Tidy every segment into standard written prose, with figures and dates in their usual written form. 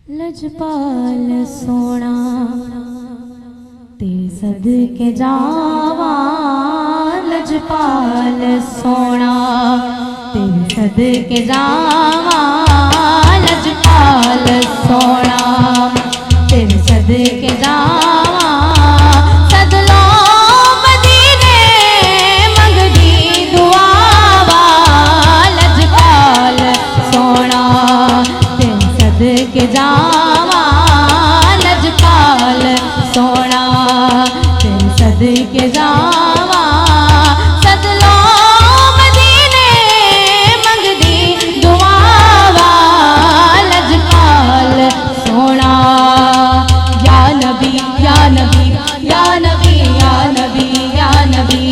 लजपाल सोना तेरे सदके जावा, लजपाल सोना तेरे सदके जावा, लजपाल सोना तेरे सदके जावा। सदलो मदीने मंगदी दुआवा, लजपाल सोना तेरे सदके जावा, लजपाल सोना तेरे सदके जावा। सदलो मदीने मंगदी दुआवा, लजपाल सोना। या नबी या नबी या नबी या नबी या नबी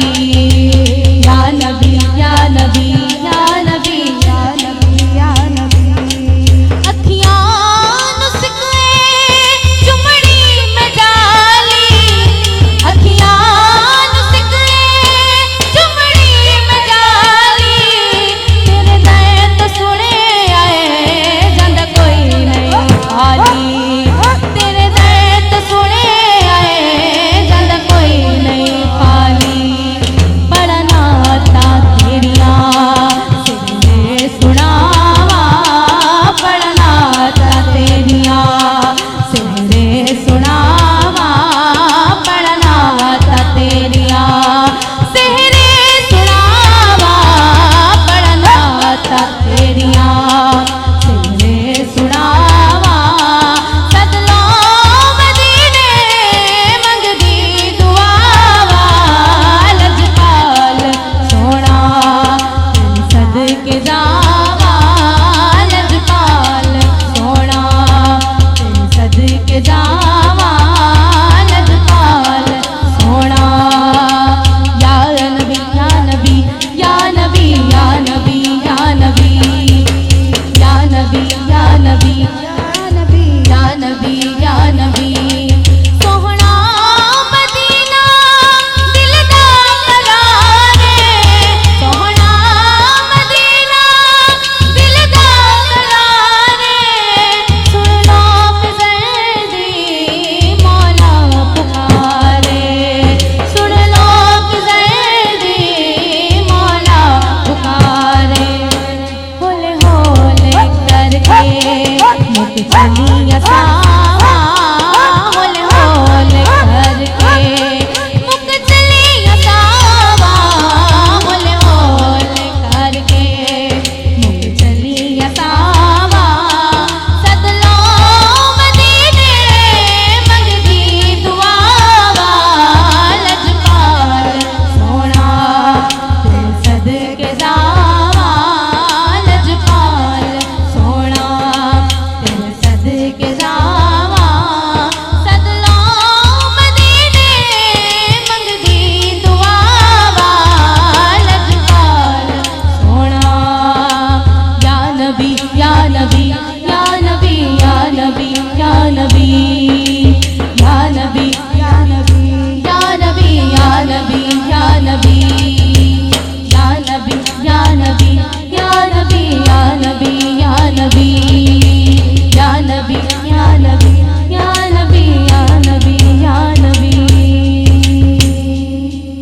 या नबी या नबी या नबी या नबी या नबी। अखियां नुस्खे चुमड़ी में डाली, अखियां नुस्खे चुमड़ी में डाली। तेरे दैत सुने आए जंद कोई नहीं खाली, तेरे दैत सुने आए जंद कोई नहीं खाली। बड़ा नाता तेरिया सिरे सुनावा, बड़ा नाता तेरिया सिरे सुनावा, बड़ा नाता तेरिया सिरे सुनावा, बड़ा नाता तेरिया सिरे सुनावा। सदलो मदीने मंगदी दुआवा, लजपाल सोना तेरे सदके जावा, लजपाल सोना तेरे सदके जावा, लजपाल सोना। या नबी या नबी या नबी या नबी या नबी या नबी या नबी या नबी या नबी या नबी। सोहना मदीना दिल दा करारे, सोहना मदीना दिल दा करारे। सुन लो फिज़र दी मौला पुकारे, सुन लो फिज़र दी मौला पुकारे। होले होले करके मुझ चलिया सा